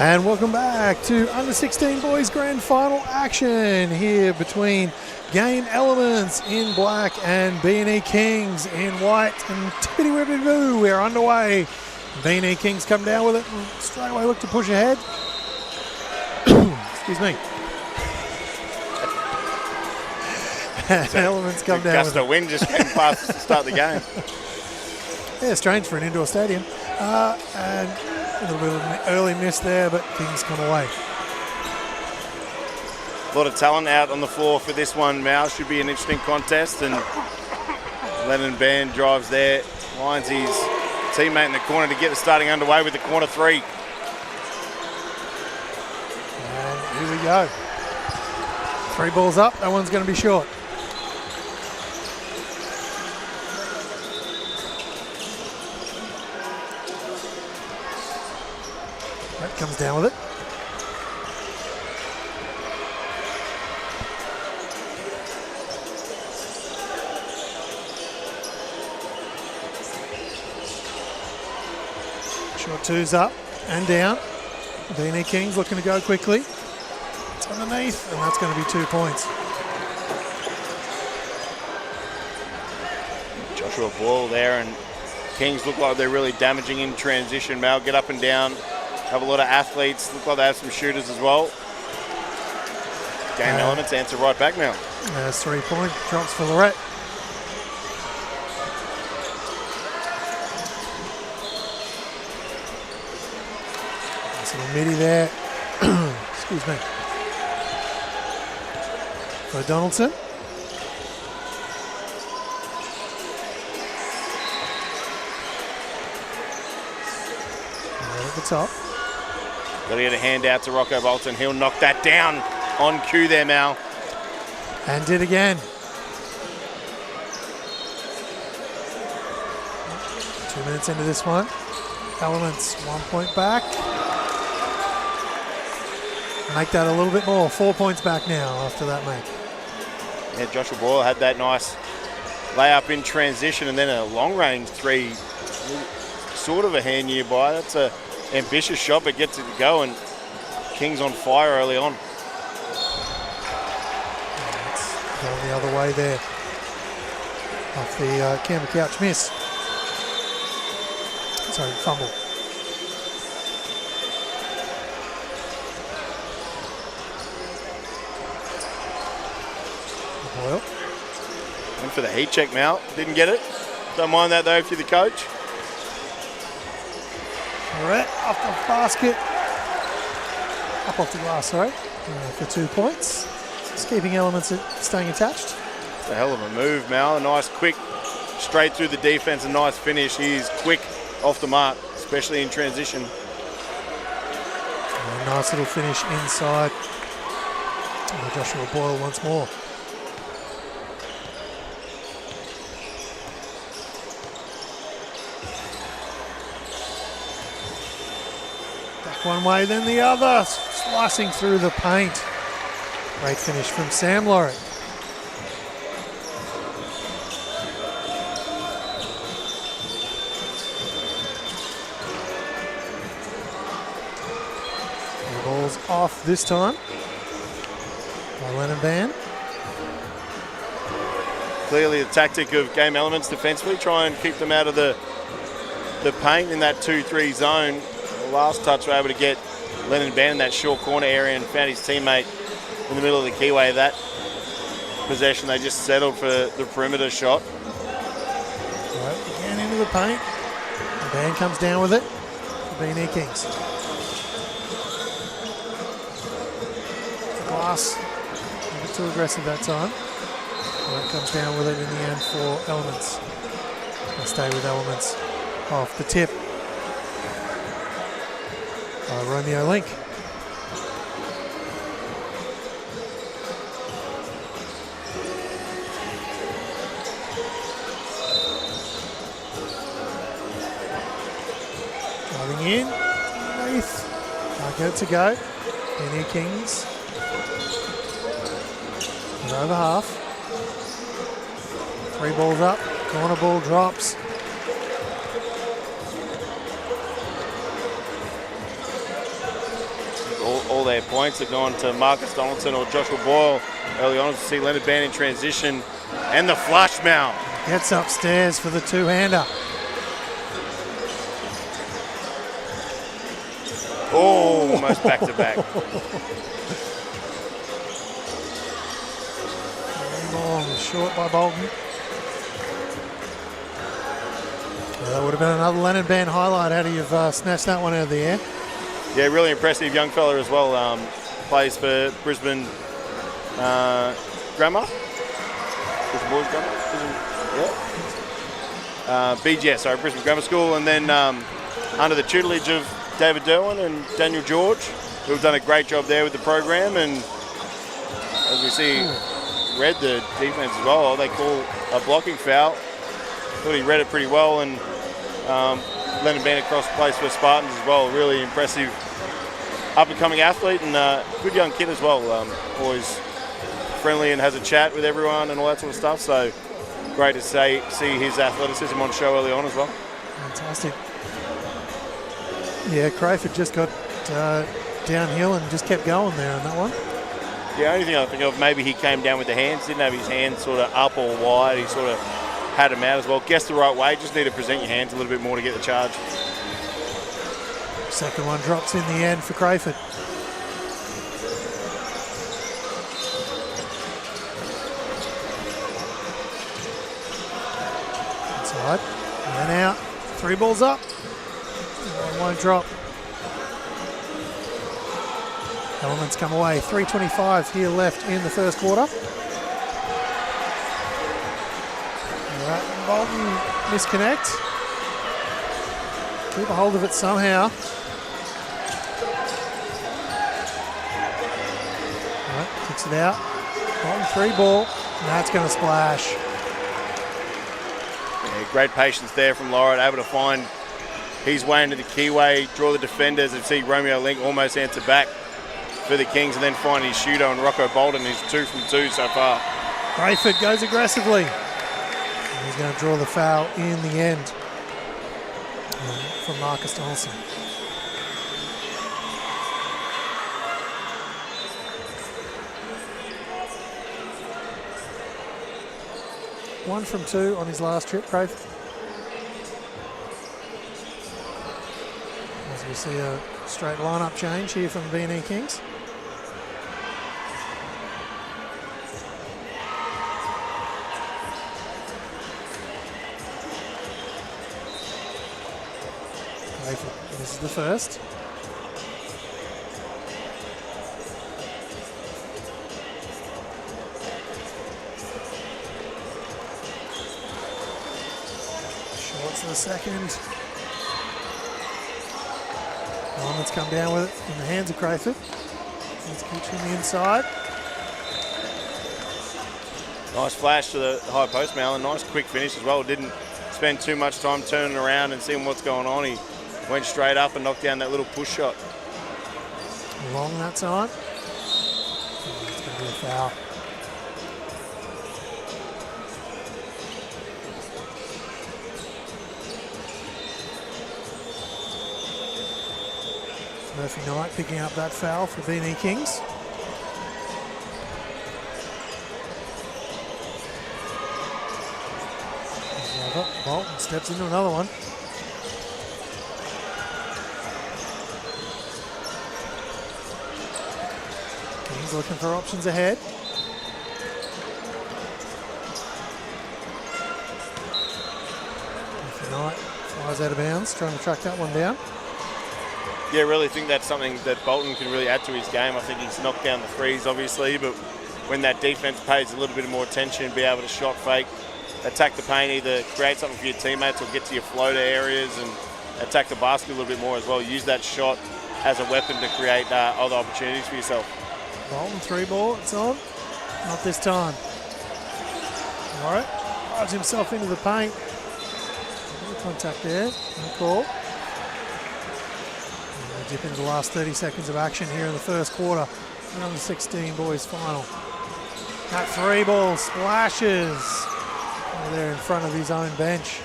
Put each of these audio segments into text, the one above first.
And welcome back to Under 16 Boys Grand Final action here between Game Elements in black and B&E Kings in white. And tippity-wippity-boo, we're underway. B&E Kings come down with it and straight away look to push ahead. Excuse me. Elements come down with it. Gust of wind just came past to start the game. Yeah, strange for an indoor stadium. And a little bit of an early miss there, but things come away. A lot of talent out on the floor for this one, Mal. Should be an interesting contest. And Lennon Band drives there, lines his teammate in the corner to get the starting underway with the corner three. And here we go. 3 balls up, that one's going to be short. That comes down with it. Short twos up and down. B&E Kings looking to go quickly. It's underneath, and that's going to be 2 points. Joshua Boyle there, and Kings look like they're really damaging in transition. Mal, get up and down. Have a lot of athletes. Look like they have some shooters as well. Game Elements answer right back now. There's 3 point drops for Lorette. Nice little midi there. Excuse me. For Donaldson. Right at the top. Got to get a hand out to Rocco Bolton. He'll knock that down on cue there, Mal. And did again. 2 minutes into this one. Elements 1 point back. Make that a little bit more. 4 points back now after that make. Yeah, Joshua Boyle had that nice layup in transition and then a long range three. Sort of a hand nearby. That's a ambitious shot, but gets it to go, and Kings on fire early on. It's going the other way there. Off the Canberra Couch miss. Sorry, fumble. Boyle. Went for the heat check, Mal. Didn't get it. Don't mind that though if you're the coach. Lorette off the basket. Up off the glass, sorry. For 2 points. Just keeping Elements staying attached. It's a hell of a move, Mal. A nice quick straight through the defense. A nice finish. He is quick off the mark, especially in transition. A nice little finish inside. And Joshua Boyle once more. One way, then the other, slicing through the paint. Great finish from Sam Laurie. The ball's off this time by Lennon Band. Clearly the tactic of Game Elements defensively, try and keep them out of the paint in that 2-3 zone. Last touch, were able to get Lennon Band in that short corner area and found his teammate in the middle of the keyway of that possession. They just settled for the perimeter shot. Right, again into the paint. The Band comes down with it for B&E Kings. The glass, a bit too aggressive that time. Right, comes down with it in the end for Elements. They'll stay with Elements off the tip. Romeo Link. Driving in, underneath. Can't get it to go. B&E Kings. They're over half. 3 balls up. Corner ball drops. all their points have gone to Marcus Donaldson or Joshua Boyle early on. To see Leonard Band in transition and the flush mount. Gets upstairs for the two-hander. Oh, almost back-to-back. Long, short by Bolton. That would have been another Leonard Band highlight. How do you snatch that one out of the air? Yeah, really impressive young fella as well. Plays for Brisbane Grammar. Brisbane Boys Grammar? BGS, sorry, Brisbane Grammar School. And then under the tutelage of David Derwin and Daniel George, who have done a great job there with the program. And as we see, read the defense as well. They call a blocking foul. Thought he read it pretty well, and Leonard Band across plays for Spartans as well. Really impressive up-and-coming athlete, and good young kid as well. Always friendly and has a chat with everyone and all that sort of stuff. So great to see his athleticism on show early on as well. Fantastic. Yeah, Crayford just got downhill and just kept going there on that one. Yeah, only thing I think of, maybe he came down with the hands, didn't have his hands sort of up or wide. He sort of had him out as well. Guess the right way, just need to present your hands a little bit more to get the charge. Second one drops in the end for Crayford. Inside, and out, 3 balls up. One won't drop. Elementz come away. 3:25 here left in the first quarter. All right, Bolton misconnect. Keep a hold of it somehow. All right, kicks it out. Bolton 3 ball. And that's going to splash. Yeah, great patience there from Lauren, able to find his way into the keyway, draw the defenders, and see Romeo Link almost answer back for the Kings, and then find his shooter and Rocco Bolton, who's 2 from 2 so far. Crayford goes aggressively. And he's going to draw the foul in the end from Marcus Donaldson. One from 2 on his last trip, Crayford. As we see a straight lineup change here from the B&E Kings. This is the first. Shorts the second. Elementz come down with it in the hands of Crayford. Let's keep from the inside. Nice flash to the high post, Malin. Nice quick finish as well. Didn't spend too much time turning around and seeing what's going on. He went straight up and knocked down that little push shot. Long that time. Oh, it's going to be a foul. Murphy Knight picking up that foul for B&E Kings. Bolton steps into another one. Kings looking for options ahead. Murphy Knight flies out of bounds, trying to track that one down. Yeah, really think that's something that Bolton can really add to his game. I think he's knocked down the threes, obviously, but when that defense pays a little bit more attention, be able to shot fake, attack the paint, either create something for your teammates or get to your floater areas and attack the basket a little bit more as well. Use that shot as a weapon to create other opportunities for yourself. Bolton 3 ball, it's on. Not this time. All right, drives himself into the paint. No contact there, no call. Dip into the last 30 seconds of action here in the first quarter. Round 16 boys final. That 3 ball splashes over there in front of his own bench.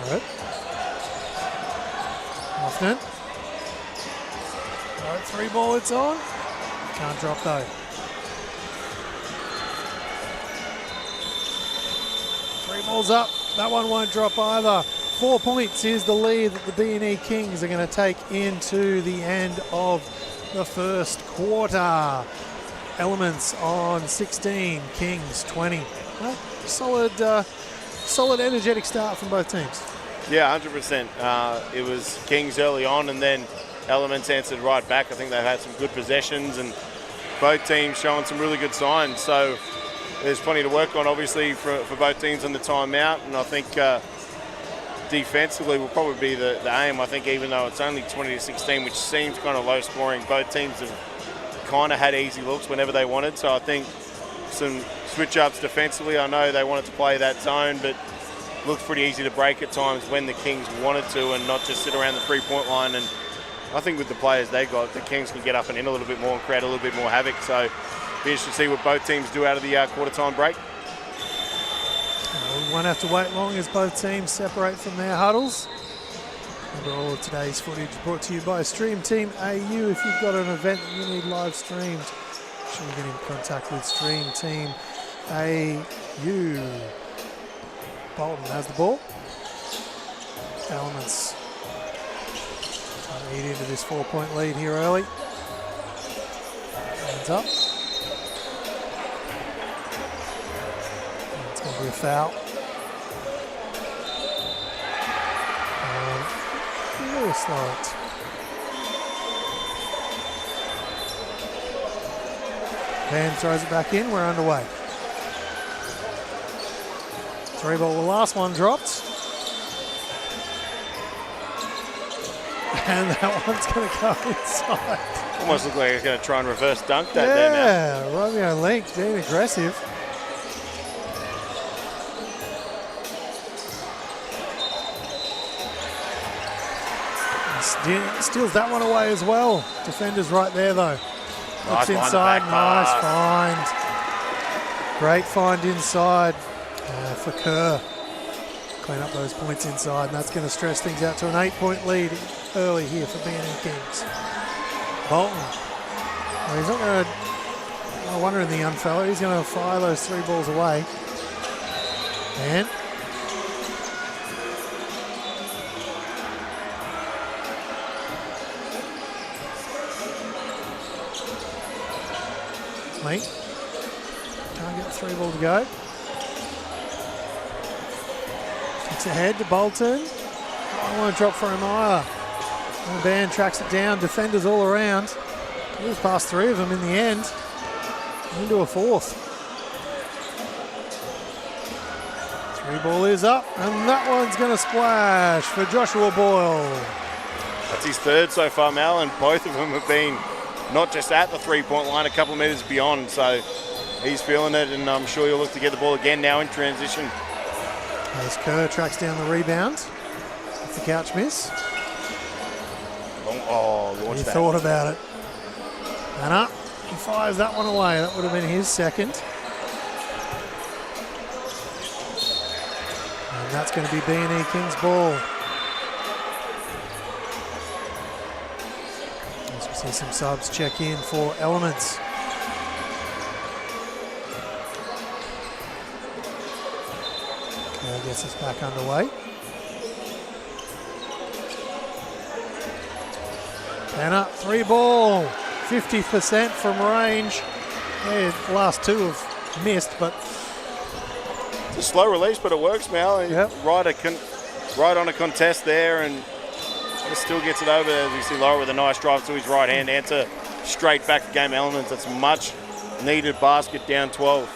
All right. Hoffman. All right, 3 ball, it's on. Can't drop though. 3 balls up. That one won't drop either. 4 points is the lead that the B&E Kings are going to take into the end of the first quarter. Elements on 16, Kings 20. Well, solid energetic start from both teams. Yeah, 100%. It was Kings early on, and then Elements answered right back. I think they've had some good possessions, and both teams showing some really good signs. So there's plenty to work on, obviously, for both teams in the timeout. And I think defensively will probably be the aim. I think even though it's only 20-16, which seems kind of low scoring, both teams have kind of had easy looks whenever they wanted. So I think some switch-ups defensively. I know they wanted to play that zone, but looked pretty easy to break at times when the Kings wanted to and not just sit around the 3-point line. And I think with the players they got, the Kings can get up and in a little bit more and create a little bit more havoc. So be interested to see what both teams do out of the quarter-time break. We won't have to wait long as both teams separate from their huddles. And all of today's footage brought to you by Stream Team AU. If you've got an event that you need live streamed, sure you get in contact with Stream Team AU. Bolton has the ball. Elements trying to eat into this 4-point lead here early. Hands up. It's going to be a foul. Lewis Lawrence. Van throws it back in. We're underway. 3 ball, the last one dropped. And that one's going to go inside. Almost look like he's going to try and reverse dunk that there now. Yeah, Romeo Link being aggressive. Steals that one away as well. Defender's right there though. Looks inside, nice find. Great find inside for Kerr. Clean up those points inside, and that's going to stretch things out to an 8-point lead early here for B&E Kings. Bolton. Well, he's not going to, I wonder in the young fella, he's going to fire those 3 balls away. And Link. Can't get the 3 ball to go. Kicks ahead to Bolton. I want to drop for him either. And the band tracks it down. Defenders all around. He was past 3 of them in the end. Into a 4th. 3 ball is up. And that one's going to splash for Joshua Boyle. That's his 3rd so far, Mal, and both of them have been not just at the 3-point line, a couple of metres beyond. So he's feeling it, and I'm sure he'll look to get the ball again now in transition. As Kerr tracks down the rebound. That's the couch miss. Launched He that. thought about it. And up. He fires that one away. That would have been his 2nd. And that's going to be B&E Kings ball. As we see some subs check in for Elements. Gets us back underway. Banner, 3 ball, 50% from range. Yeah, the last 2 have missed, but it's a slow release, but it works, Mal. Yep. Right on a contest there, and he still gets it over. As we see Laura with a nice drive to his right hand, answer straight back to Game Elements. That's a much needed basket, down 12.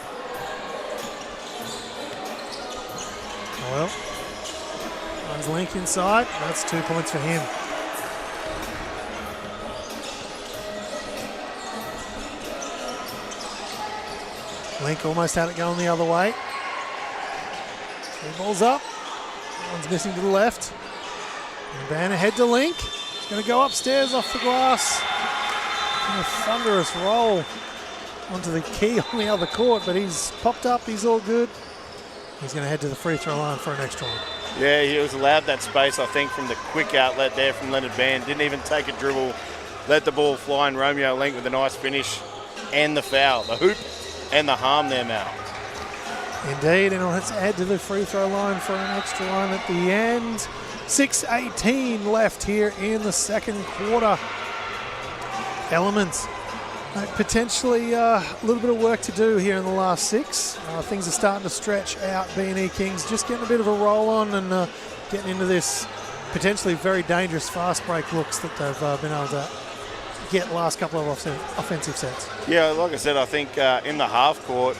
well, runs Link inside. That's 2 points for him. Link almost had it going the other way. 3 balls up. One's missing to the left. And Banner head to Link. He's going to go upstairs off the glass. And a thunderous roll onto the key on the other court, but he's popped up. He's all good. He's going to head to the free throw line for an extra one. Yeah, he was allowed that space, I think, from the quick outlet there from Leonard Band. Didn't even take a dribble, let the ball fly, and Romeo Link with a nice finish and the foul, the hoop and the harm there, Mal. Indeed, and let's add to the free throw line for an extra one at the end. 6:18 left here in the second quarter. Elementz, potentially a little bit of work to do here in the last 6. Things are starting to stretch out. B&E Kings just getting a bit of a roll on and getting into this potentially very dangerous fast break looks that they've been able to get last couple of offensive sets. Yeah, like I said, I think in the half court,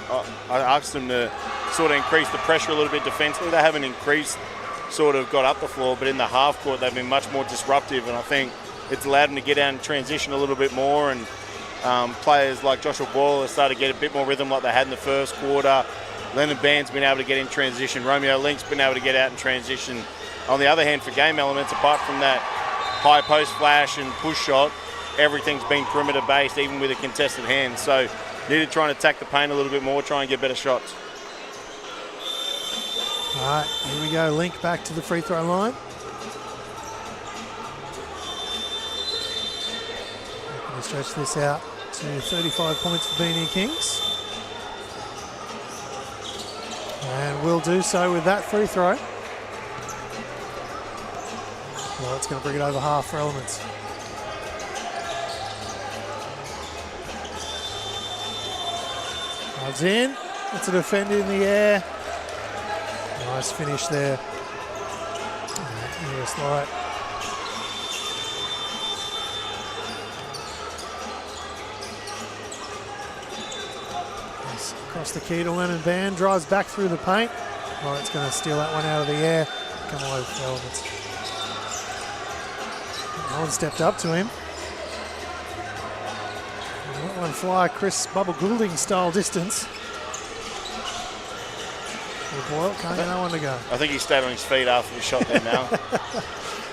I asked them to sort of increase the pressure a little bit defensively. They haven't increased, sort of got up the floor, but in the half court they've been much more disruptive, and I think it's allowed them to get out and transition a little bit more, and players like Joshua Boyle have started to get a bit more rhythm like they had in the first quarter. Leonard Band's been able to get in transition. Romeo Link's been able to get out and transition. On the other hand, for Game Elements, apart from that high post flash and push shot, everything's been perimeter based, even with a contested hand. So need to try and attack the paint a little bit more, try and get better shots. All right, here we go. Link back to the free throw line. We're going to stretch this out to 35 points for B&E Kings. And will do so with that free throw. Well, it's going to bring it over half for Elementz. Drives in. It's a defender in the air. Nice finish there. Yes, Light. Across the key to Leonard Band, drives back through the paint. Light's going to steal that one out of the air. Come away with Elementz. No one stepped up to him. And that one fly Chris Bubble Goulding style distance. Boyle can't get that one to go. I think he stayed on his feet after the shot there now.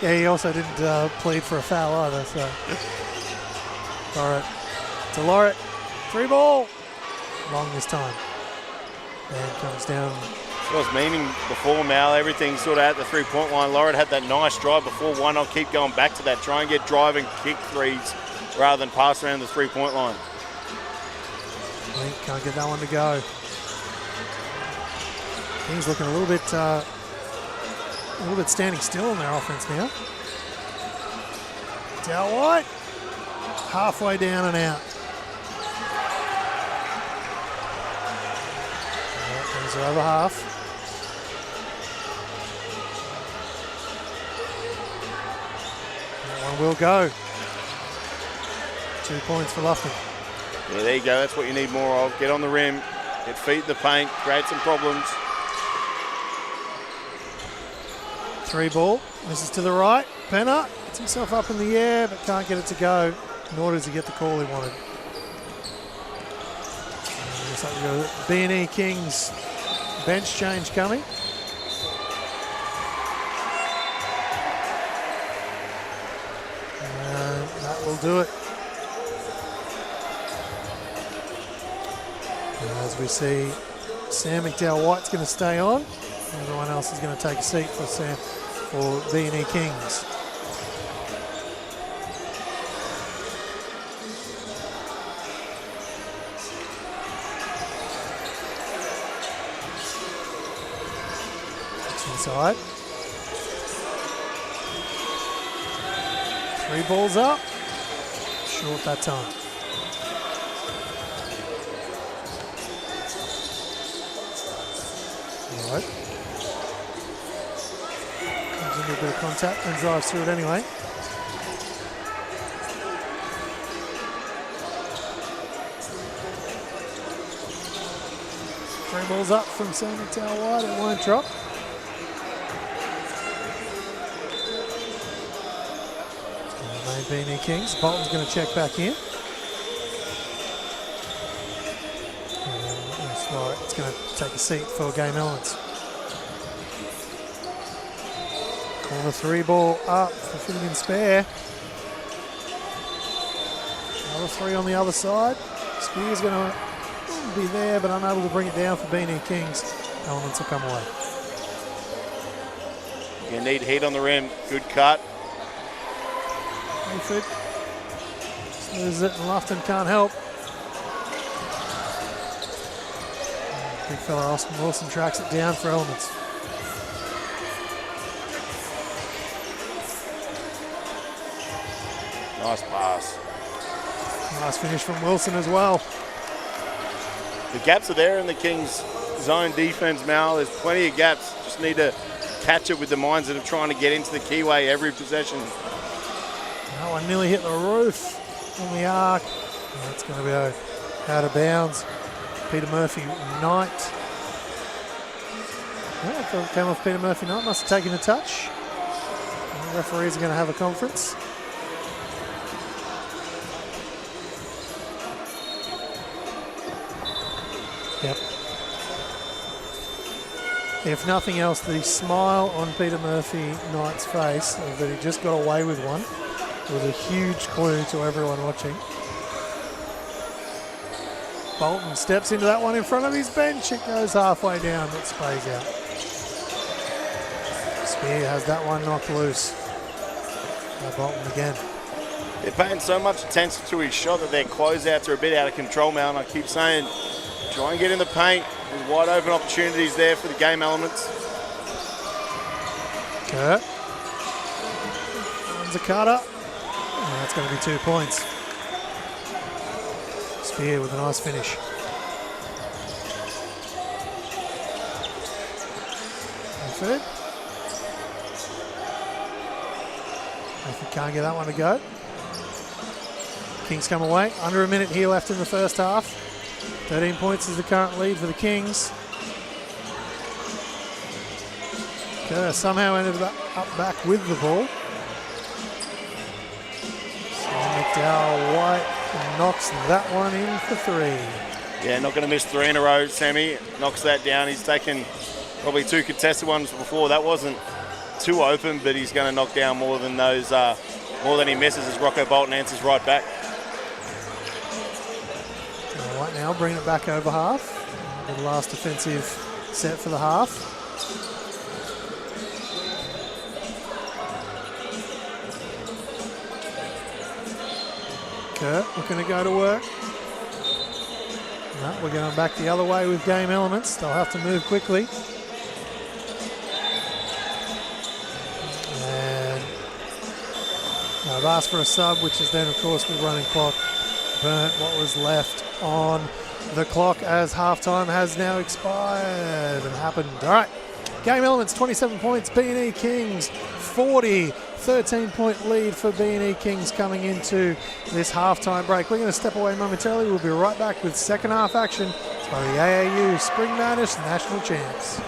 Yeah, he also didn't plead for a foul either. So, all right, to Lauret, 3 ball, long this time. And comes down. I was meaning before, Mal, everything sort of at the 3-point line. Lauret had that nice drive before. Why not keep going back to that? Try and get driving, kick threes rather than pass around the 3-point line. Link can't get that one to go. He's looking a little bit standing still in their offense now. Dow White, halfway down and out. There's the other half. That one will go. 2 points for Loughton. Yeah, there you go. That's what you need more of. Get on the rim, get feet in the paint, create some problems. 3 ball. This is to the right. Penner gets himself up in the air but can't get it to go, nor does he get the call he wanted. Looks like we've got B&E Kings bench change coming. And that will do it. And as we see, Sam McDowell-White's going to stay on. Everyone else is going to take a seat for B&E Kings. It's inside. 3 balls up. Short that time. All right. A bit of contact and drives through it anyway. Three balls up from Sam McDowell-White. It won't drop. Main B&E Kings. Bolton's going to check back in. And it's going to take a seat for Game Elements. Corner 3 ball up for Finnegan Spare. Another 3 on the other side. Spear's going to be there, but unable to bring it down for B&E Kings. Elements will come away. You need heat on the rim. Good cut. Hayford just loses it and Lofton can't help. Big fella Austin Wilson tracks it down for Elementz. Nice pass. Nice finish from Wilson as well. The gaps are there in the Kings zone defense, Mal. There's plenty of gaps. Just need to catch it with the mindset of trying to get into the keyway every possession. That one nearly hit the roof on the arc. That's going to be out of bounds. Peter Murphy Knight. Yeah, I thought it came off Peter Murphy Knight. Must have taken a touch. And the referees are going to have a conference. Yep. If nothing else, the smile on Peter Murphy Knight's face that he just got away with one was a huge clue to everyone watching. Bolton steps into that one in front of his bench. It goes halfway down, but sprays out. Spear has that one knocked loose. By Bolton again. They're paying so much attention to his shot that their closeouts are a bit out of control, Mal, and I keep saying, try and get in the paint. There's wide open opportunities there for the game Elements. Kurt. Runs a cutter. And that's going to be 2 points. Spear with a nice finish. Third. If he can't get that one to go. Kings come away. Under a minute here left in the first half. 13 points is the current lead for the Kings. Kerr somehow ended up back with the ball. So McDowell White knocks that one in for 3. Yeah, not going to miss 3 in a row. Sammy knocks that down. He's taken probably 2 contested ones before. That wasn't too open, but he's going to knock down more than those, more than he misses as Rocco Bolton answers right back. Right now, bring it back over half. The last defensive set for the half. Kurt looking to go to work. No, we're going back the other way with game Elements. They'll have to move quickly. And I've asked for a sub, which is then, of course, with running clock. Burnt what was left on the clock as halftime has now expired and happened. All right, game Elements 27 points, B&E Kings 40, 13-point lead for B&E Kings coming into this halftime break. We're going to step away momentarily. We'll be right back with second half action. It's by the AAU Spring Madness National Champs.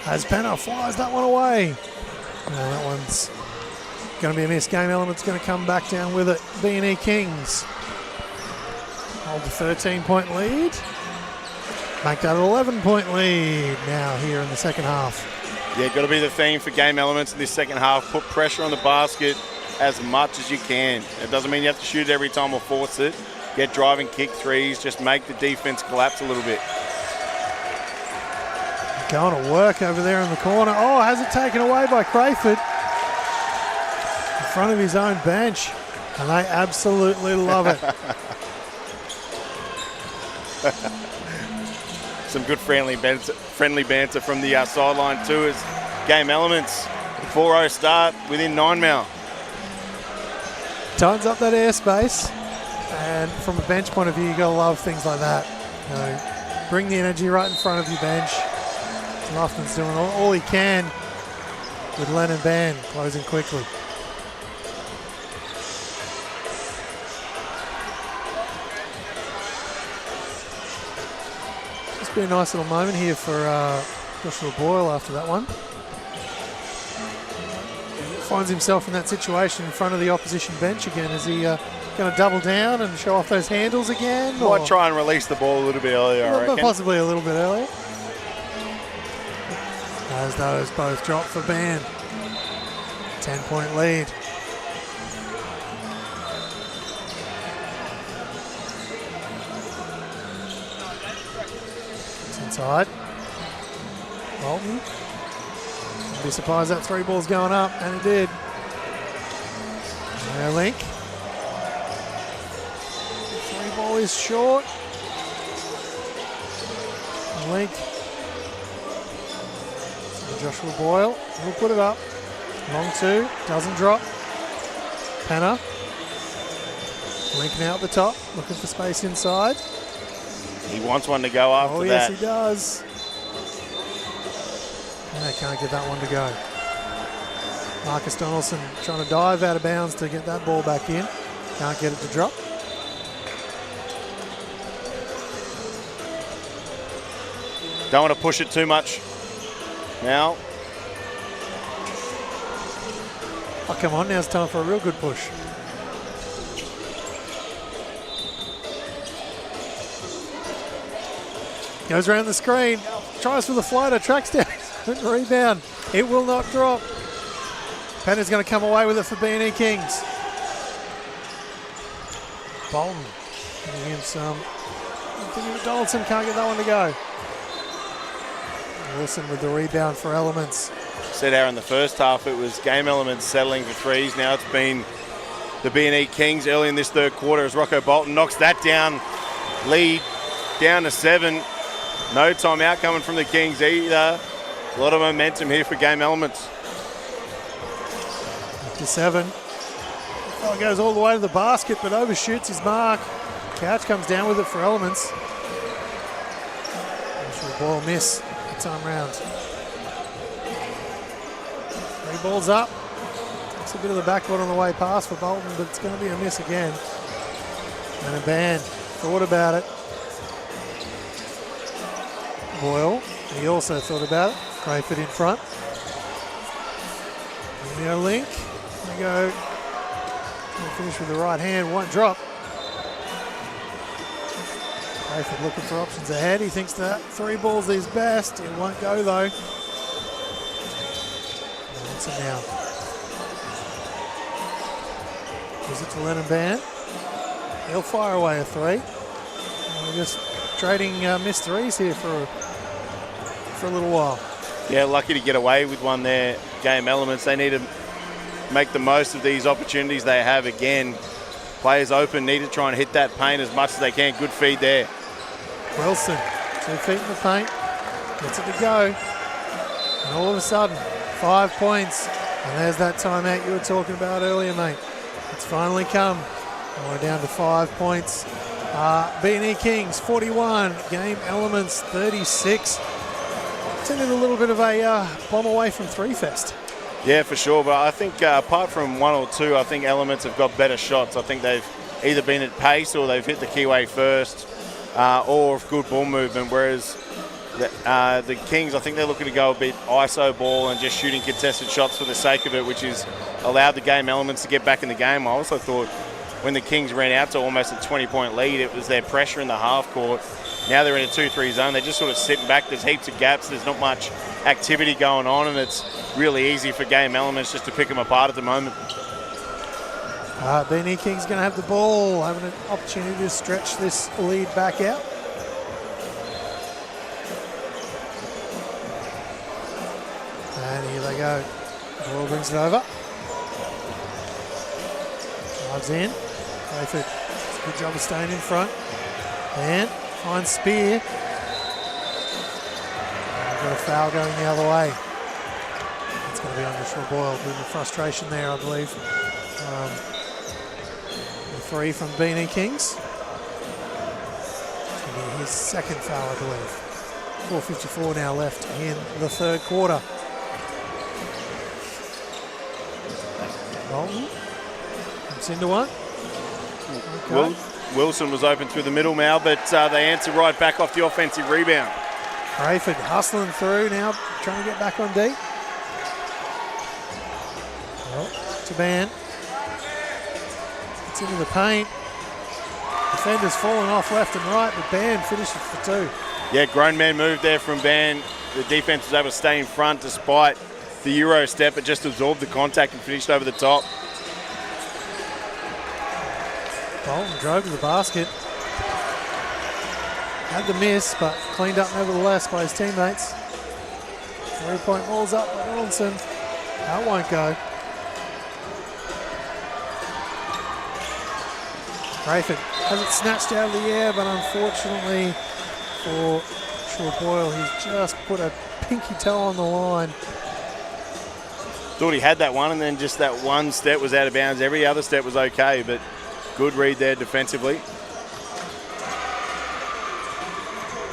As Penner flies that one away. That one's going to be a miss. Game Element's going to come back down with it. B&E Kings hold the 13-point lead. Make that an 11-point lead now here in the second half. Yeah, got to be the theme for Game Elements in this second half. Put pressure on the basket as much as you can. It doesn't mean you have to shoot it every time or force it. Get driving, kick threes. Just make the defense collapse a little bit. Going to work over there in the corner. Oh, has it taken away by Crayford. In front of his own bench. And they absolutely love it. Some good friendly banter from the sideline too as Game Elements. 4-0 start within 9 mil. Tightens up that airspace. And from a bench point of view, you got to love things like that. You know, bring the energy right in front of your bench. Lofton's doing all he can with Len and Ban closing quickly. Just be a nice little moment here for Joshua Boyle after that one. Finds himself in that situation in front of the opposition bench again. Is he going to double down and show off those handles again? Might try and release the ball a little bit earlier, I reckon. Possibly a little bit earlier. As those both drop for Ban. 10-point lead. It's inside. Bolton. I'd be surprised that 3 ball's going up, and it did. Now Link. 3 ball is short. Link. Joshua Boyle will put it up. Long 2, doesn't drop. Penner. Link now at the top, looking for space inside. He wants one to go after that. Oh, yes, he does. And they can't get that one to go. Marcus Donaldson trying to dive out of bounds to get that ball back in. Can't get it to drop. Don't want to push it too much. Now. Oh, come on, now it's time for a real good push. Goes around the screen, tries for the floater, tracks down, rebound. It will not drop. Penner's going to come away with it for B&E Kings. Bolton giving him some. Donaldson can't get that one to go. Wilson with the rebound for Elements. Said how in the first half it was Game Elements settling for threes. Now it's been the B&E Kings early in this third quarter as Rocco Bolton knocks that down. Lead down to 7. No timeout coming from the Kings either. A lot of momentum here for Game Elements. Up to 7. Oh, goes all the way to the basket but overshoots his mark. Couch comes down with it for Elements. Ball miss. Time round. 3 balls up. Takes a bit of the backboard on the way past for Bolton, but it's going to be a miss again. And a Ban thought about it. Boyle, he also thought about it. Crayford in front. Romeo Link. There we go. Finish with the right hand, won't drop. Crayford looking for options ahead. He thinks that 3 balls is best. It won't go though. Johnson now. Gives it to Lennon Ban. He'll fire away a 3. And we're just trading missed 3s here for a little while. Yeah, lucky to get away with one there. Game Elements. They need to make the most of these opportunities they have again. Players open, need to try and hit that paint as much as they can. Good feed there. Wilson, 2 feet in the paint, gets it to go. And all of a sudden, 5 points. And there's that timeout you were talking about earlier, mate. It's finally come. And we're down to 5 points. B&E Kings, 41. Game Elements, 36. It's in a little bit of a bomb away from 3 fest. Yeah, for sure. But I think apart from 1 or 2, I think Elements have got better shots. I think they've either been at pace or they've hit the keyway first or good ball movement. Whereas The Kings, I think they're looking to go a bit ISO ball and just shooting contested shots for the sake of it, which has allowed the game Elements to get back in the game. I also thought when the Kings ran out to almost a 20-point lead, it was their pressure in the half court. Now they're in a 2-3 zone. They're just sort of sitting back. There's heaps of gaps. There's not much activity going on, and it's really easy for game Elements just to pick them apart at the moment. B&E Kings going to have the ball, having an opportunity to stretch this lead back out. And here they go. Ball brings it over. Drives in. Rayford does a good job of staying in front. And finds Spear. And got a foul going the other way. It's going to be on Joshua Boyle. A bit of frustration there, I believe. The three from B&E Kings. It's going to be his second foul, I believe. 4:54 now left in the third quarter. Bolton comes into one. Okay. Wilson was open through the middle, Mal, but they answer right back off the offensive rebound. Rayford hustling through now, trying to get back on D. Well, Taban. It's into the paint. Defenders falling off left and right, but Ban finishes for two. Yeah, grown man move there from Ban. The defense was able to stay in front despite the Euro step, but just absorbed the contact and finished over the top. Bolton drove to the basket. Had the miss, but cleaned up nevertheless by his teammates. 3-point ball's up by Donaldson. That won't go. Rayford has it snatched out of the air, but unfortunately for Shaw Boyle, he's just put a pinky toe on the line. Thought he had that one, and then just that one step was out of bounds. Every other step was okay, but good read there defensively.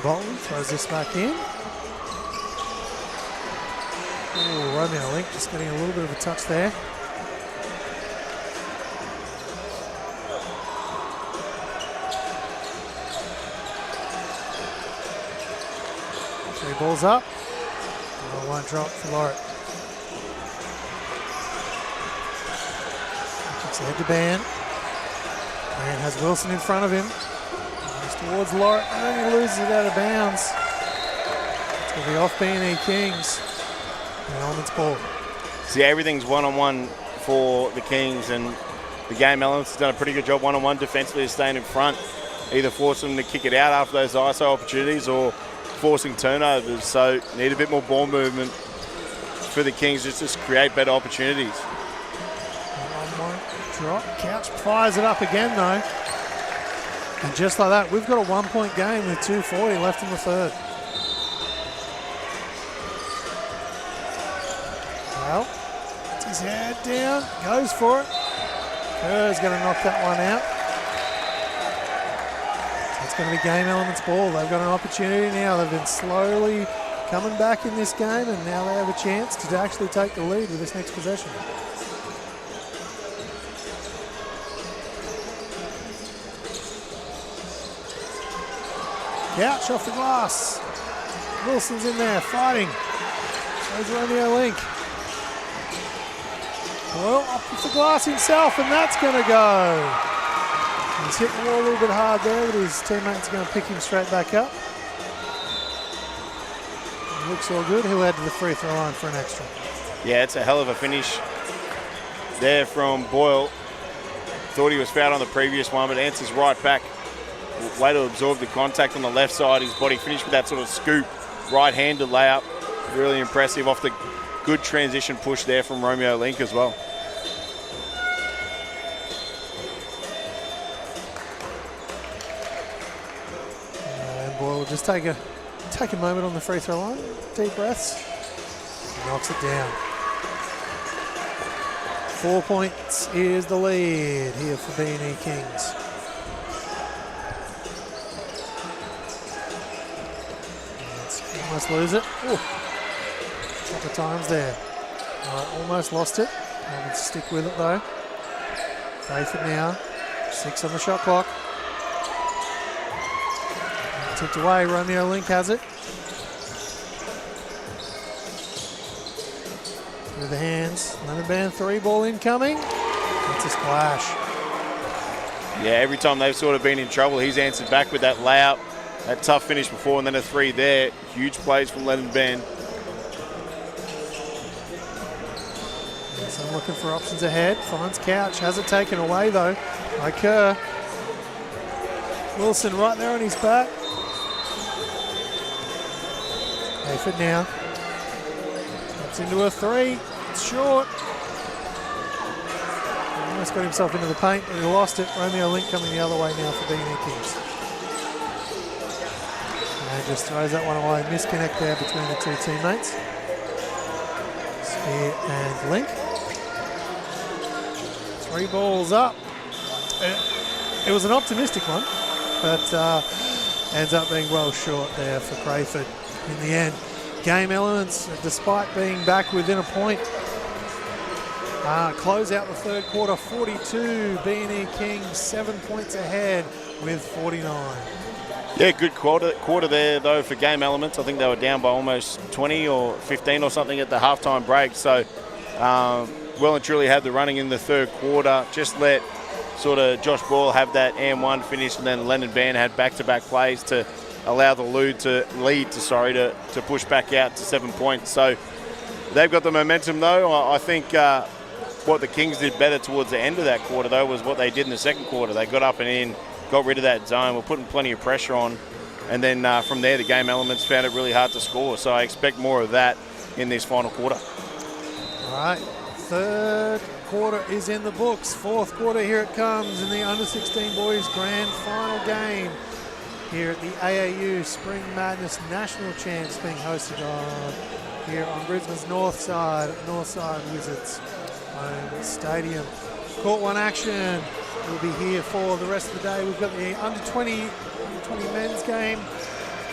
Bolton throws this back in. Ooh, Romeo Link just getting a little bit of a touch there. Three balls up. Oh, one drop for Lorette. Kicks ahead to Ban. Ban has Wilson in front of him. Goes towards Lorette, and then he loses it out of bounds. It's going to be off B&E Kings. And Elements ball. See, everything's one-on-one for the Kings, and the game Elements has done a pretty good job one-on-one defensively of staying in front, either forcing them to kick it out after those ISO opportunities or forcing turnovers. So need a bit more ball movement for the Kings just to create better opportunities. Drop. Couch fires it up again though. And just like that, we've got a 1-point game with 2:40 left in the third. Well, puts his head down, goes for it. Kerr's going to knock that one out. So it's going to be game Elements ball. They've got an opportunity now. They've been slowly coming back in this game, and now they have a chance to actually take the lead with this next possession. Couch off the glass. Wilson's in there fighting. Shows Romeo Link. Well, up with the glass himself, and that's going to go. He's hit the wall a little bit hard there, but his teammates are going to pick him straight back up. It looks all good. He'll head to the free throw line for an extra. Yeah, it's a hell of a finish there from Boyle. Thought he was fouled on the previous one, but answers right back. Way to absorb the contact on the left side. His body finished with that sort of scoop, right-handed layup. Really impressive off the good transition push there from Romeo Link as well. And Boyle will just take a moment on the free throw line. Deep breaths. Knocks it down. 4 points is the lead here for B&E Kings. Almost lose it. Ooh. A couple of times there. Almost lost it. I'll stick with it though. Rayford now. 6 on the shot clock. Tipped away. Romeo Link has it. Through the hands. Leonard Band 3 ball incoming. That's a splash. Yeah, every time they've sort of been in trouble, he's answered back with that layup, that tough finish before, and then a 3 there. Huge plays from Leonard Band. So I'm looking for options ahead. Finds Couch. Has it taken away though by Kerr. Wilson right there on his back. Hayford now. Steps into a 3. It's short. He almost got himself into the paint, but he lost it. Romeo Link coming the other way now for B&E Kings. And just throws that one away. Misconnect there between the two teammates. Spear and Link. 3 balls up. It was an optimistic one, but ends up being well short there for Crayford in the end. Game Elements, despite being back within a point, close out the third quarter 42. B&E Kings 7 points ahead with 49. Yeah, good quarter there though for Game Elements. I think they were down by almost 20 or 15 or something at the halftime break. So well and truly had the running in the third quarter. Just let sort of Josh Ball have that and 1 finish, and then Leonard Band had back-to-back plays to allow the lead to push back out to 7 points. So they've got the momentum though. I think what the Kings did better towards the end of that quarter though was what they did in the second quarter. They got up and in, got rid of that zone, were putting plenty of pressure on, and then from there the Game Elements found it really hard to score. So I expect more of that in this final quarter. All right, third quarter is in the books. Fourth quarter, here it comes in the under-16 boys grand final game here at the AAU Spring Madness National Champs being hosted here on Brisbane's Northside Wizards home stadium. Court 1 action will be here for the rest of the day. We've got the under-20 men's game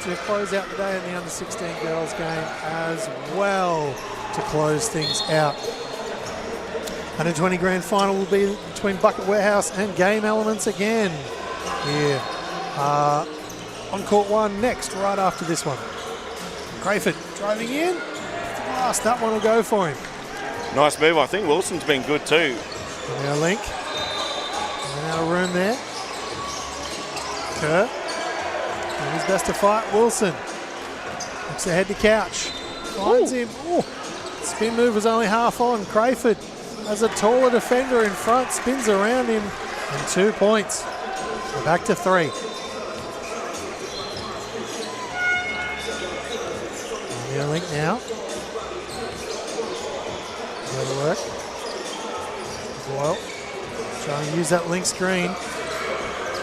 to close out the day, and the under-16 girls game as well to close things out. Under-20 grand final will be between Bucket Warehouse and Game Elements again here on Court 1 next, right after this one. Crayford driving in. Last, that one will go for him. Nice move. I think Wilson's been good too. And now Link. And out of room there. Kerr. Doing his best to fight. Wilson. Looks ahead to Couch. Finds him. Ooh. Spin move was only half on. Crayford, as a taller defender in front, spins around him, and 2 points. We're back to 3. Romeo Link now. Go to work. Boyle trying to use that Link screen.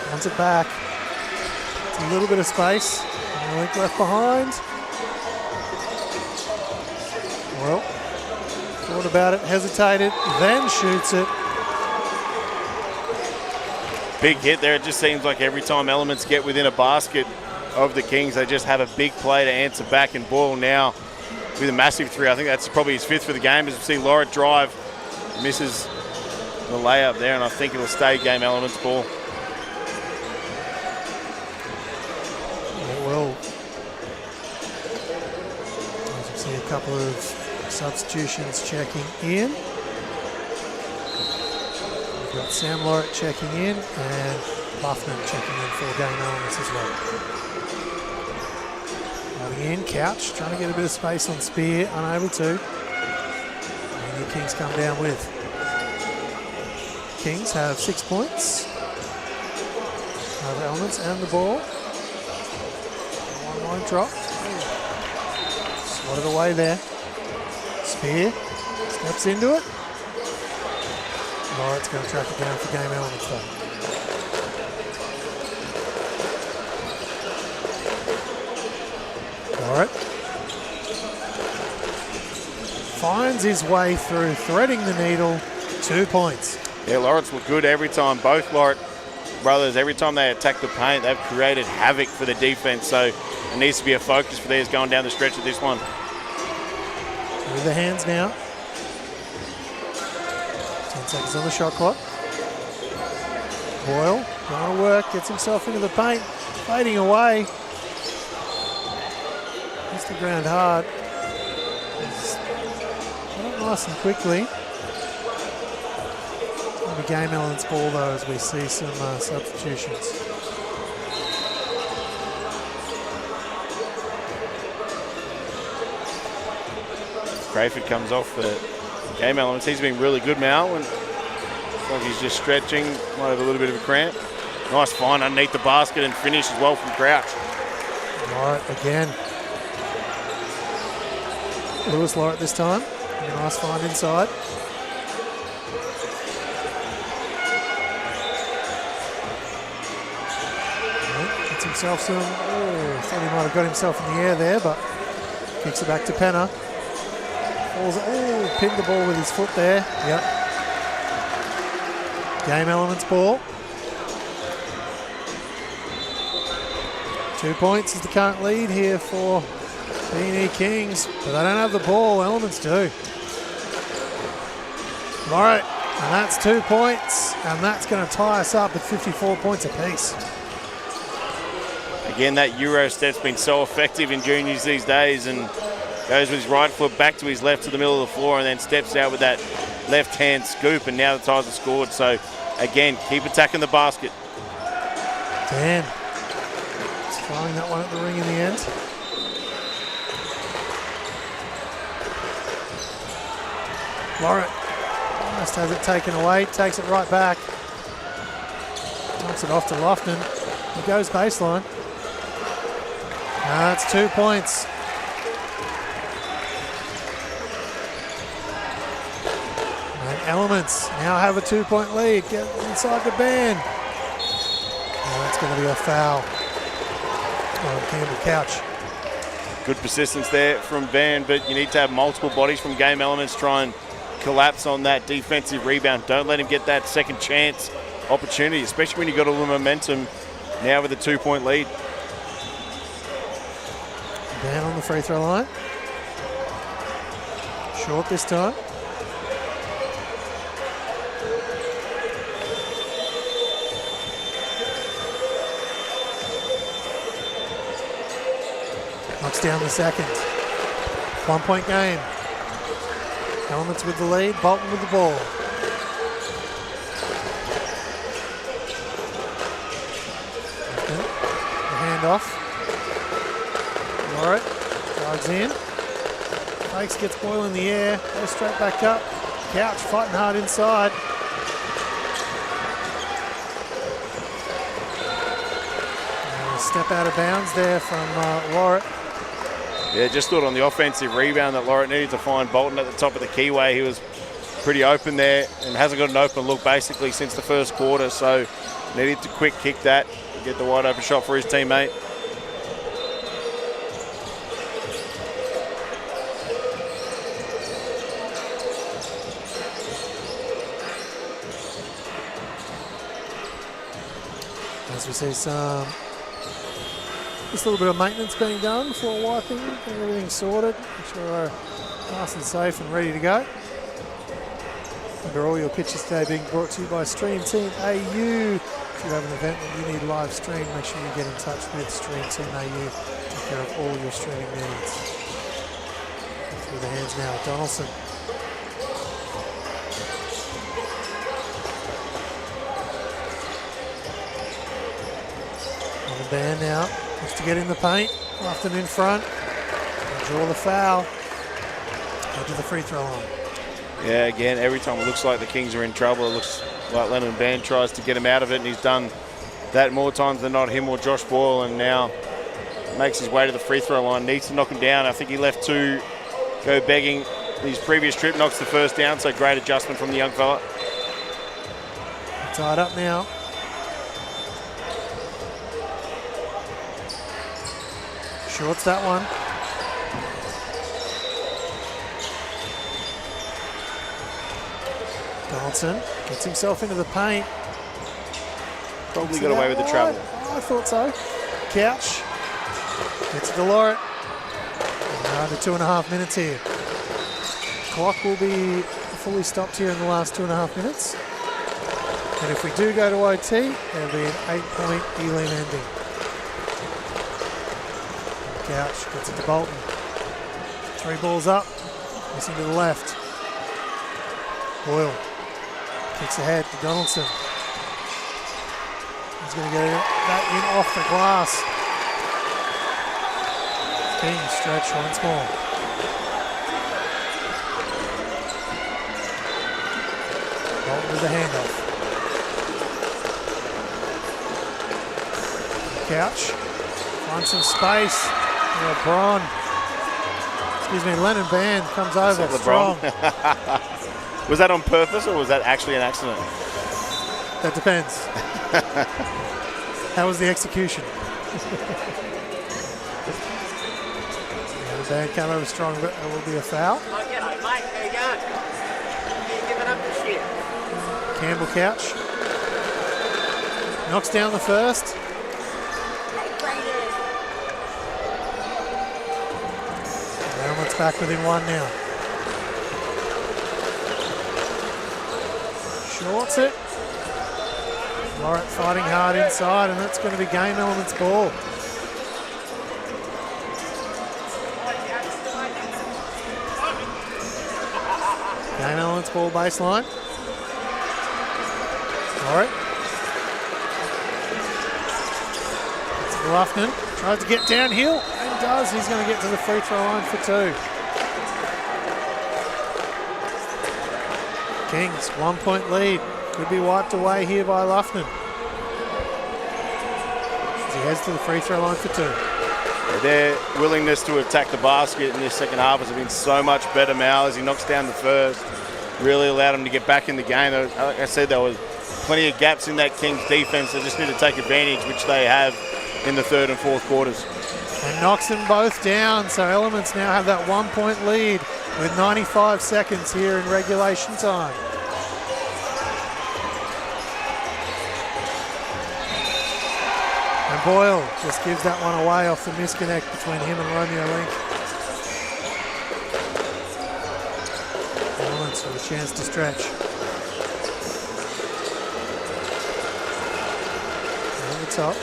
Wants it back. It's a little bit of space. Link left behind. Well, thought about it, hesitated, then shoots it. Big hit there. It just seems like every time Elements get within a basket of the Kings, they just have a big play to answer back, and Boyle now with a massive 3. I think that's probably his 5th for the game. As we see Lorette drive, misses the layup there, and I think it'll stay Game Elements ball. It will. As you see a couple of substitutions checking in. We've got Sam Lorette checking in and Buffman checking in for Game Elements as well. Going in, Couch trying to get a bit of space on Spear, unable to. And the Kings come down with. Kings have 6 points. Have Elements and the ball. 1-1 drop. Swatted away there. Spear steps into it. Lorette's going to track it down for Game Elements though. Lorette finds his way through, threading the needle. 2 points. Yeah, Lorette's look good every time. Both Lorette brothers, every time they attack the paint, they've created havoc for the defense. So it needs to be a focus for theirs going down the stretch of this one. With the hands now. 10 seconds on the shot clock. Boyle going to work, gets himself into the paint, fading away. Hits the ground hard. I don't nice and quickly. The game Elementz ball though, as we see some substitutions. Crayford comes off for game Elementz. He's been really good, Mal, and looks like he's just stretching. Might have a little bit of a cramp. Nice find underneath the basket and finish as well from Crouch. Lorett again. Lewis Lorett this time. A nice find inside. Gets himself some. Oh, thought he might have got himself in the air there, but kicks it back to Penner. Falls. Oh, pinned the ball with his foot there. Yep. Game Elementz ball. 2 points is the current lead here for B&E Kings, but they don't have the ball. Elementz do. All right, and that's 2 points, and that's going to tie us up at 54 points apiece. Again, that Euro step's been so effective in juniors these days, and goes with his right foot back to his left to the middle of the floor and then steps out with that left-hand scoop, and now the Tigers have scored. So, again, keep attacking the basket. Dan throwing that one at the ring in the end. Lorett almost has it taken away, takes it right back. Dumps it off to Lofton. He goes baseline. That's 2 points. And Elementz now have a 2 point lead. Get inside the band. Oh, that's going to be a foul on Campbell Couch. Good persistence there from Van, but you need to have multiple bodies from game Elementz try and collapse on that defensive rebound. Don't let him get that second chance opportunity, especially when you've got a little momentum now with a 2 point lead. Van on the free throw line. Short this time. Knocks down the second. 1 point game. Elementz with the lead, Bolton with the ball. The handoff. Lorett drives in. Fakes, gets Boyle in the air. Goes straight back up. Couch fighting hard inside. And a step out of bounds there from Lorett. Yeah, just thought on the offensive rebound that Lorett needed to find Bolton at the top of the keyway. He was pretty open there and hasn't got an open look basically since the first quarter, so needed to quick kick that and get the wide open shot for his teammate. As we see some, just a little bit of maintenance being done, floor wiping, getting everything sorted, make sure we're nice and safe and ready to go. Remember, all your pitches today being brought to you by Stream Team AU. If you have an event that you need live stream, make sure you get in touch with Stream Team AU to take care of all your streaming needs. Through the hands now, Donaldson. On the band now, looks to get in the paint. Lofton in front. They'll draw the foul. Go to the free throw line. Yeah, again, every time it looks like the Kings are in trouble, it looks like Lennon Band tries to get him out of it, and he's done that more times than not, him or Josh Boyle, and now makes his way to the free throw line. Needs to knock him down. I think he left two go begging. His previous trip knocks the first down, so great adjustment from the young fella. Tied up now. Shorts that one. Donaldson gets himself into the paint. Probably got away with the travel. I thought so. Couch gets it to Lorett. Under 2.5 minutes here. Clock will be fully stopped here in the last 2.5 minutes. And if we do go to OT, there'll be an 8-point Elam ending. Couch gets it to Bolton. 3 balls up, missing to the left. Boyle kicks ahead to Donaldson. He's going to get that in off the glass. King stretch once more. Bolton with the handoff. Couch. Finds some space. LeBron. Excuse me, Lennon Band comes over strong. Was that on purpose or was that actually an accident? That depends. How was the execution? The band came over strong, but it will be a foul. Campbell Couch knocks down the first. Elementz back within one now. Shorts it. Lorette fighting hard inside, and that's going to be Game Elementz ball. Game Elementz ball baseline. Lorette. It's Bluffton. Tries to get downhill and does. He's going to get to the free throw line for two. Kings, 1 point lead. Could be wiped away here by Luffman. As he heads to the free throw line for two. Their willingness to attack the basket in this second half has been so much better, Mal, as he knocks down the first. Really allowed him to get back in the game. Like I said, there was plenty of gaps in that Kings defense. They just need to take advantage, which they have in the third and fourth quarters. And knocks them both down, so Elementz now have that 1 point lead with 95 seconds here in regulation time. And Boyle just gives that one away off the misconnect between him and Romeo Link. Elementz with a chance to stretch. Over the top.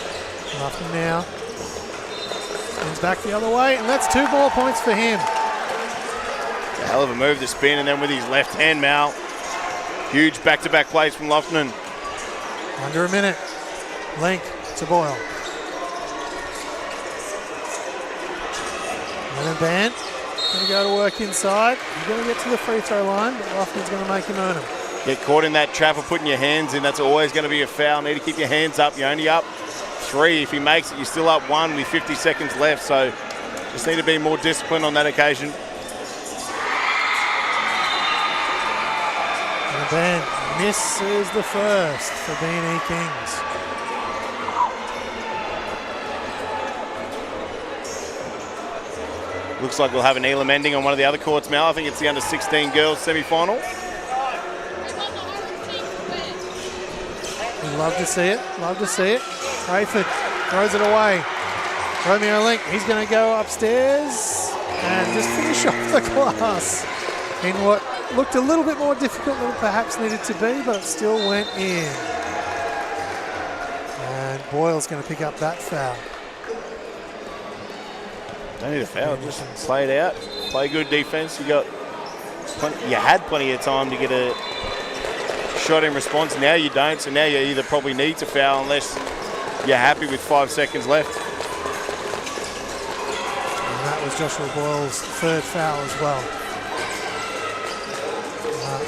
Nothing now. Spins back the other way, and that's 2 more points for him. It's a hell of a move to spin, and then with his left hand, Mal. Huge back-to-back plays from Lofton. Under a minute. Link to Boyle. Lennon Band going to go to work inside. He's going to get to the free throw line, but Lofton's going to make him earn him. Get caught in that trap of putting your hands in. That's always going to be a foul. Need to keep your hands up. You're only up 3. If he makes it, you're still up 1 with 50 seconds left. So just need to be more disciplined on that occasion. And the band misses the first for B&E Kings. Looks like we'll have an Elam ending on one of the other courts, Mal. I think it's the under-16 girls semi-final. Love to see it. Love to see it. Rayford throws it away. Romeo Link, he's going to go upstairs and just finish off the glass in what looked a little bit more difficult than it perhaps needed to be, but it still went in. And Boyle's going to pick up that foul. Don't need a foul, just play it out. Play good defense. You had plenty of time to get a shot in response. Now you don't, so now you either probably need to foul unless you're happy with 5 seconds left. And that was Joshua Boyle's third foul as well.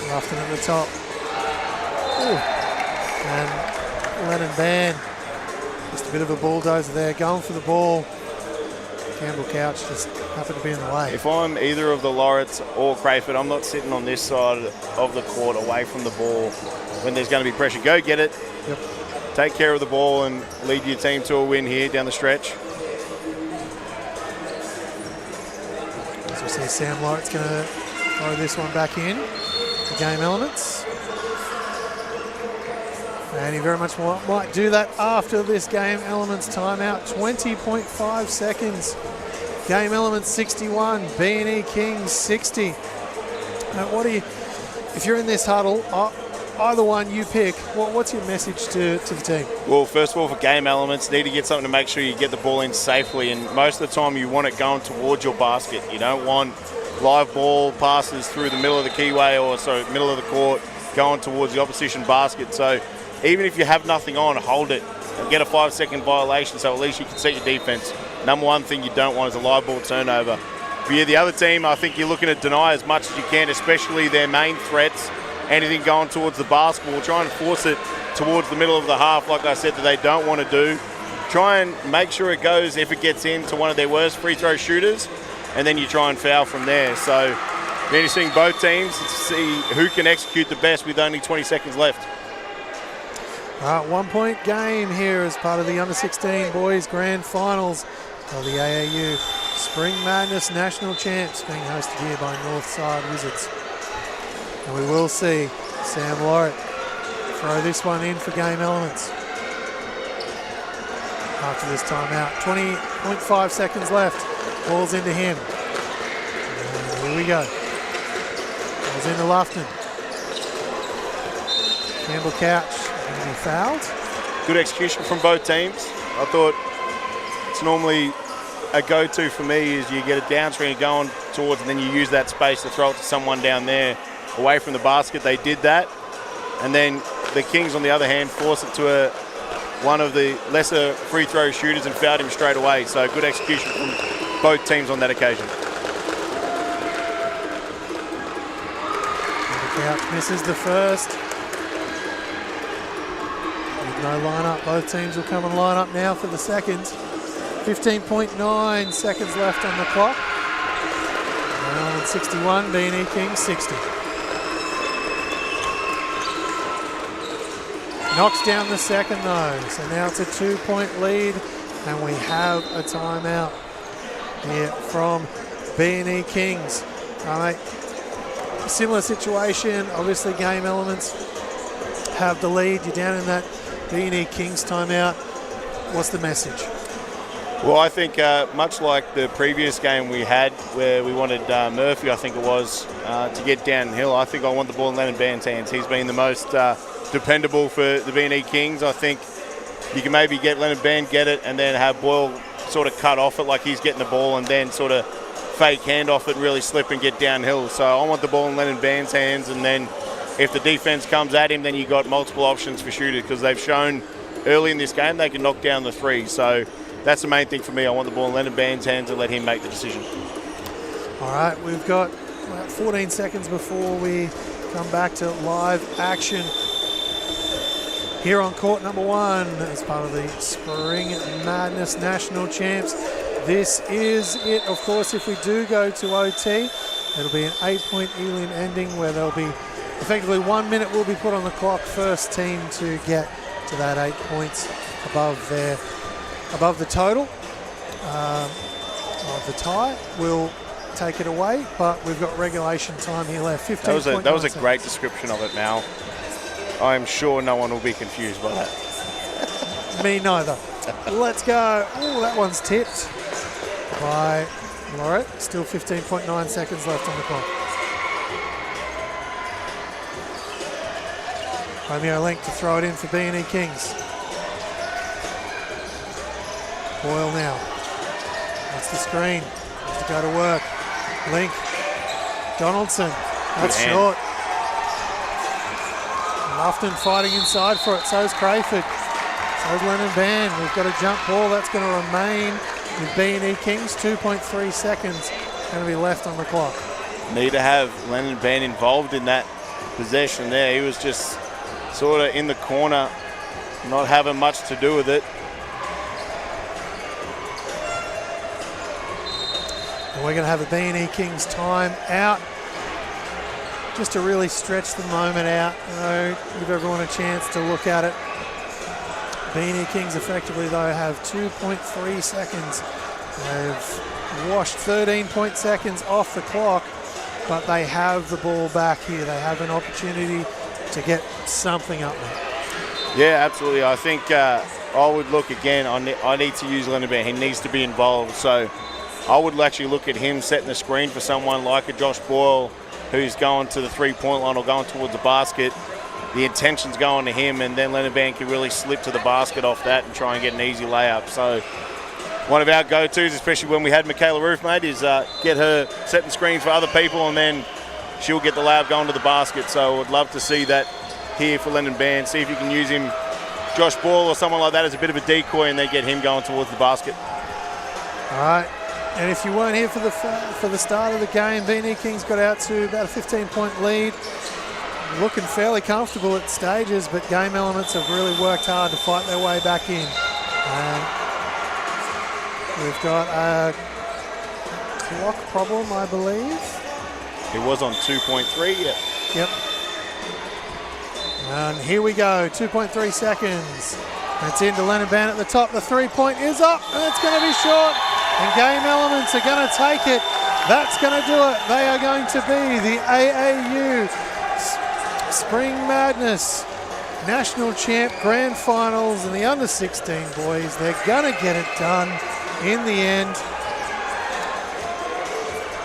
Lofton at the top. Ooh. And Lennon Band, just a bit of a bulldozer there, going for the ball. Campbell Couch just happened to be in the way. If I'm either of the Loretts or Crayford, I'm not sitting on this side of the court away from the ball when there's going to be pressure. Go get it. Yep. Take care of the ball and lead your team to a win here down the stretch. As we see, Sam Lorett's going to throw this one back in to Game Elementz. And he very much might do that after this Game Elementz timeout. 20.5 seconds. Game Elementz 61, B&E Kings 60. What do you, if you're in this huddle, either one you pick, what's your message to the team? Well, first of all, for Game Elementz, need to get something to make sure you get the ball in safely. And most of the time, you want it going towards your basket. You don't want live ball passes through the middle of the keyway, or sorry, middle of the court, going towards the opposition basket. So even if you have nothing on, hold it and get a 5-second violation, so at least you can set your defense. Number one thing you don't want is a live ball turnover. But yeah, the other team, I think you're looking to deny as much as you can, especially their main threats. Anything going towards the basketball, try and force it towards the middle of the half, like I said, that they don't want to do. Try and make sure it goes, if it gets in, to one of their worst free throw shooters, and then you try and foul from there. So be interesting, both teams, to see who can execute the best with only 20 seconds left. All right, 1-point game here as part of the Under-16 Boys Grand Finals of the AAU Spring Madness National Champs, being hosted here by Northside Wizards. And we will see Sam Lorett throw this one in for Game Elements. After this timeout, 20.5 seconds left. Ball's into him. And here we go. Ball's into Lufton. Campbell Couch going to be fouled. Good execution from both teams. I thought it's normally a go-to for me is you get a down screen going towards, and then you use that space to throw it to someone down there away from the basket. They did that. And then the Kings, on the other hand, forced it to one of the lesser free throw shooters and fouled him straight away. So good execution from both teams on that occasion. Couch misses the first. With no lineup, both teams will come and line up now for the second. 15.9 seconds left on the clock. Maryland 61, B&E Kings 60. Knocks down the second though, so now it's a 2-point lead, and we have a timeout here from B&E Kings. All right, similar situation, obviously Game Elements have the lead. You're down in that B&E Kings timeout. What's the message? Well, I think much like the previous game we had where we wanted Murphy, I think it was, to get downhill, I think I want the ball in Lennon Band's hands. He's been the most dependable for the B&E Kings. I think you can maybe get Lennon Band get it and then have Boyle sort of cut off it like he's getting the ball, and then sort of fake hand off it and really slip and get downhill. So I want the ball in Lennon Band's hands, and then if the defense comes at him, then you've got multiple options for shooters, because they've shown early in this game they can knock down the three. So that's the main thing for me. I want the ball in Lennon Band's hands and let him make the decision. All right, we've got about 14 seconds before we come back to live action here on court number one as part of the Spring Madness National Champs. This is it. Of course, if we do go to OT, it'll be an 8-point elim ending where there'll be effectively 1 minute will be put on the clock. First team to get to that 8 points above the total of the tie will take it away, but we've got regulation time here left. 15. That was a great description of it, Mal. I'm sure no one will be confused by that. Me neither. Let's go. Oh, that one's tipped by Lorett. Still 15.9 seconds left on the clock. Romeo Link to throw it in for B&E Kings. Boyle now. That's the screen. Has to go to work. Link. Donaldson. That's short. Lufton fighting inside for it. So's Crayford. So's Lennon Band. We've got a jump ball. That's going to remain with B&E Kings. 2.3 seconds going to be left on the clock. Need to have Lennon Band involved in that possession there. He was just sort of in the corner, not having much to do with it. And we're going to have a B&E Kings time out, just to really stretch the moment out, give everyone a chance to look at it. B&E Kings effectively, though, have 2.3 seconds. They've washed 13 seconds off the clock, but they have the ball back here. They have an opportunity to get something up there. Yeah, absolutely. I think I would look again. I need to use Lennon Band. He needs to be involved. So I would actually look at him setting the screen for someone like a Josh Boyle, who's going to the three-point line or going towards the basket. The intention's going to him, and then Lennon Band can really slip to the basket off that and try and get an easy layup. So one of our go-tos, especially when we had Michaela Roof, mate, is get her setting screens for other people, and then she'll get the layup going to the basket. So I would love to see that here for Lennon Band. See if you can use him, Josh Ball or someone like that, as a bit of a decoy, and then get him going towards the basket. All right. And if you weren't here for the start of the game, B&E Kings got out to about a 15-point lead. Looking fairly comfortable at stages, but Game Elements have really worked hard to fight their way back in. And we've got a clock problem, I believe. It was on 2.3, yeah. Yep. And here we go, 2.3 seconds. It's into Lennon Band at the top. The three-point is up, and it's going to be short. And Game Elements are going to take it. That's going to do it. They are going to be the AAU Spring Madness National Champ Grand Finals in the under-16 boys. They're going to get it done in the end.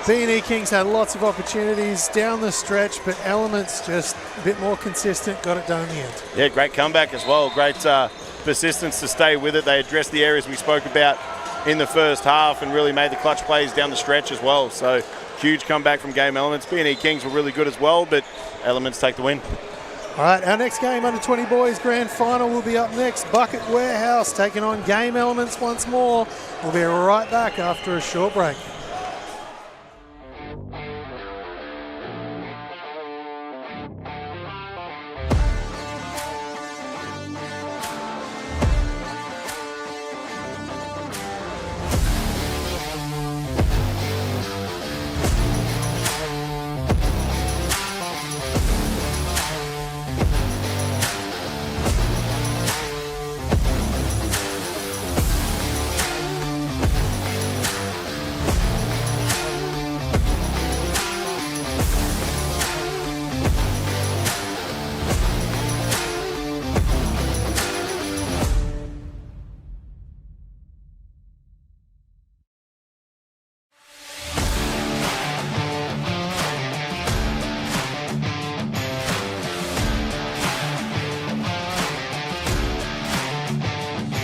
B&E Kings had lots of opportunities down the stretch, but Elements just a bit more consistent, got it done in the end. Yeah, great comeback as well. Great persistence to stay with it. They addressed the areas we spoke about in the first half and really made the clutch plays down the stretch as well. So huge comeback from Game Elements. B&E Kings were really good as well, but Elements take the win. All right, our next game, under 20 boys grand final, will be up next. Bucket Warehouse taking on Game Elements once more. We'll be right back after a short break.